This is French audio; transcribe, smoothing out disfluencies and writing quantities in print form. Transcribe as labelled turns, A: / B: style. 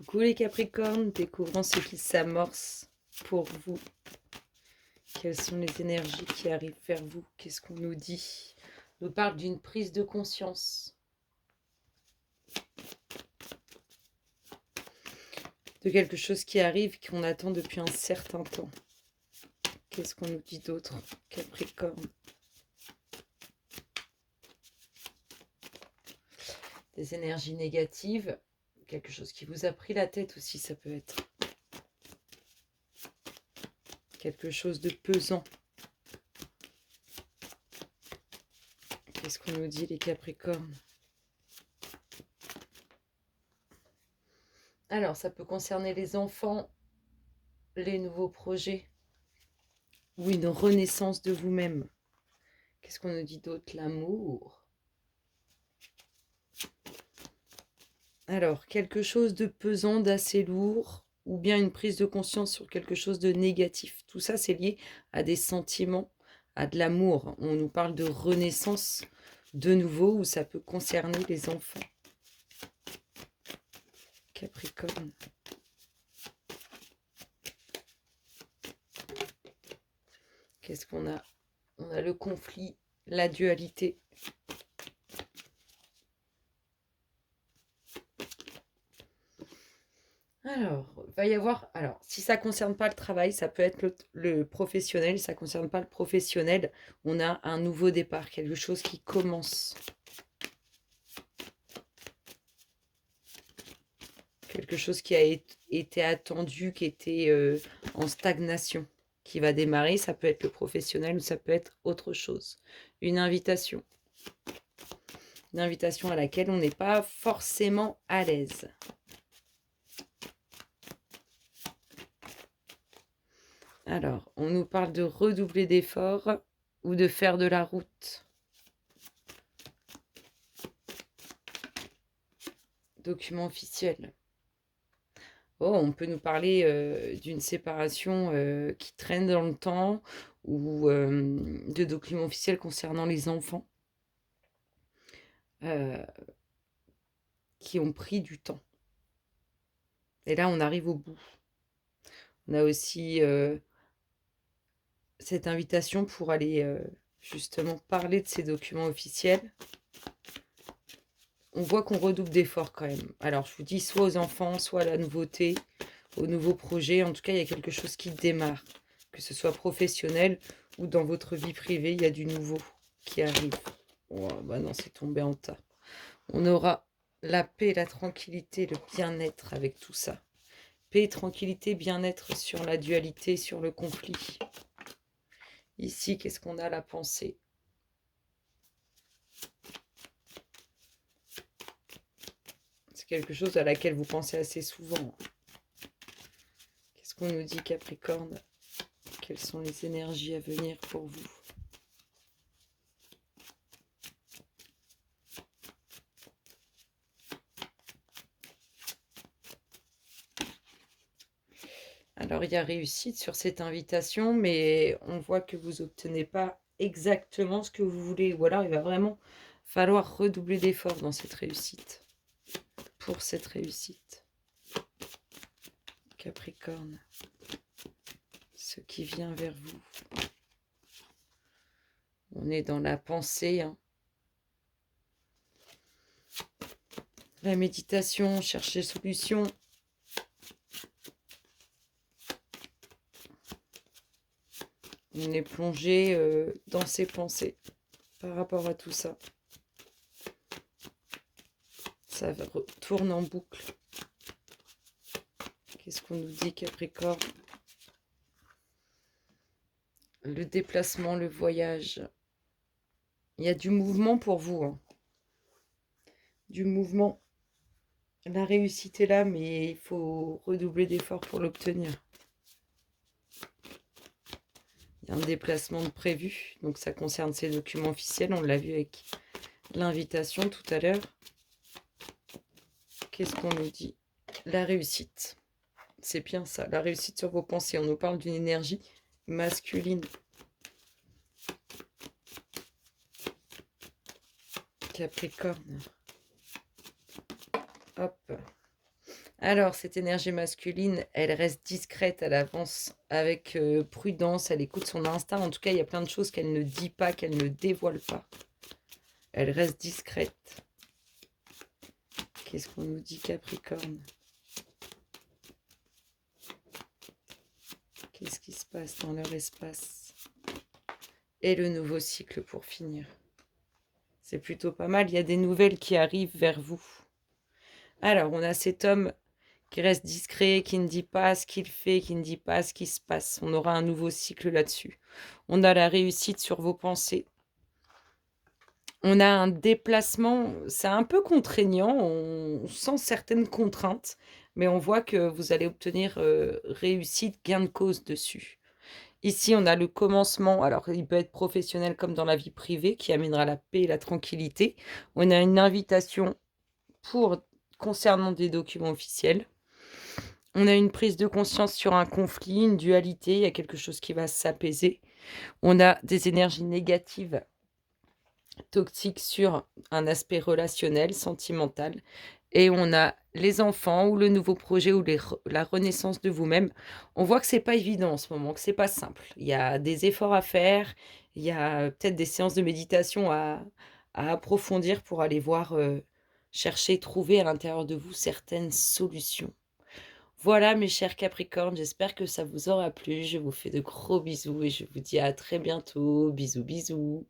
A: Coucou les Capricornes, découvrons ce qui s'amorce pour vous. Quelles sont les énergies qui arrivent vers vous? Qu'est-ce qu'on nous dit? On nous parle d'une prise de conscience. De quelque chose qui arrive, qu'on attend depuis un certain temps. Qu'est-ce qu'on nous dit d'autre, Capricorne? Des énergies négatives, quelque chose qui vous a pris la tête aussi, ça peut être. Quelque chose de pesant. Qu'est-ce qu'on nous dit les Capricornes? Alors, ça peut concerner les enfants, les nouveaux projets, ou une renaissance de vous-même. Qu'est-ce qu'on nous dit d'autre? L'amour. Alors, quelque chose de pesant, d'assez lourd, ou bien une prise de conscience sur quelque chose de négatif. Tout ça, c'est lié à des sentiments, à de l'amour. On nous parle de renaissance de nouveau, où ça peut concerner les enfants. Capricorne. Qu'est-ce qu'on a? On a le conflit, la dualité. Alors, il va y avoir... Alors, si ça ne concerne pas le travail, ça peut être le professionnel. Si ça ne concerne pas le professionnel, on a un nouveau départ, quelque chose qui commence. Quelque chose qui a été attendu, qui était en stagnation, qui va démarrer. Ça peut être le professionnel ou ça peut être autre chose. Une invitation. Une invitation à laquelle on n'est pas forcément à l'aise. Alors, on nous parle de redoubler d'efforts ou de faire de la route. Document officiel. Oh, on peut nous parler d'une séparation qui traîne dans le temps ou de documents officiels concernant les enfants qui ont pris du temps. Et là, on arrive au bout. On a aussi cette invitation pour aller justement parler de ces documents officiels. On voit qu'on redouble d'efforts quand même. Alors, je vous dis, soit aux enfants, soit à la nouveauté, au nouveau projet. En tout cas, il y a quelque chose qui démarre. Que ce soit professionnel ou dans votre vie privée, il y a du nouveau qui arrive. Oh, bah non, c'est tombé en tas. On aura la paix, la tranquillité, le bien-être avec tout ça. Paix, tranquillité, bien-être sur la dualité, sur le conflit. Ici, qu'est-ce qu'on a? La pensée. C'est quelque chose à laquelle vous pensez assez souvent. Qu'est-ce qu'on nous dit, Capricorne? Quelles sont les énergies à venir pour vous? Alors, il y a réussite sur cette invitation, mais on voit que vous n'obtenez pas exactement ce que vous voulez. Ou alors, il va vraiment falloir redoubler d'efforts dans cette réussite. Pour cette réussite. Capricorne. Ce qui vient vers vous. On est dans la pensée. Hein. La méditation, chercher solution. On est plongé dans ses pensées par rapport à tout ça. Ça tourne en boucle. Qu'est-ce qu'on nous dit, Capricorne? Le déplacement, le voyage. Il y a du mouvement pour vous. Hein. Du mouvement. La réussite est là, mais il faut redoubler d'efforts pour l'obtenir. Il y a un déplacement de prévu. Donc ça concerne ces documents officiels. On l'a vu avec l'invitation tout à l'heure. Qu'est-ce qu'on nous dit? La réussite. C'est bien ça, la réussite sur vos pensées. On nous parle d'une énergie masculine. Capricorne. Hop. Alors, cette énergie masculine, elle reste discrète, elle avance avec prudence, elle écoute son instinct. En tout cas, il y a plein de choses qu'elle ne dit pas, qu'elle ne dévoile pas. Elle reste discrète. Qu'est-ce qu'on nous dit, Capricorne? Qu'est-ce qui se passe dans leur espace? Et le nouveau cycle pour finir. C'est plutôt pas mal, il y a des nouvelles qui arrivent vers vous. Alors, on a cet homme qui reste discret, qui ne dit pas ce qu'il fait, qui ne dit pas ce qui se passe. On aura un nouveau cycle là-dessus. On a la réussite sur vos pensées. On a un déplacement, c'est un peu contraignant, on sent certaines contraintes, mais on voit que vous allez obtenir réussite, gain de cause dessus. Ici, on a le commencement, alors il peut être professionnel comme dans la vie privée, qui amènera la paix et la tranquillité. On a une invitation concernant des documents officiels. On a une prise de conscience sur un conflit, une dualité, il y a quelque chose qui va s'apaiser. On a des énergies négatives, toxiques sur un aspect relationnel, sentimental. Et on a les enfants ou le nouveau projet ou la renaissance de vous-même. On voit que c'est pas évident en ce moment, que c'est pas simple. Il y a des efforts à faire, il y a peut-être des séances de méditation à approfondir pour aller voir, chercher, trouver à l'intérieur de vous certaines solutions. Voilà mes chers Capricornes, j'espère que ça vous aura plu. Je vous fais de gros bisous et je vous dis à très bientôt. Bisous bisous.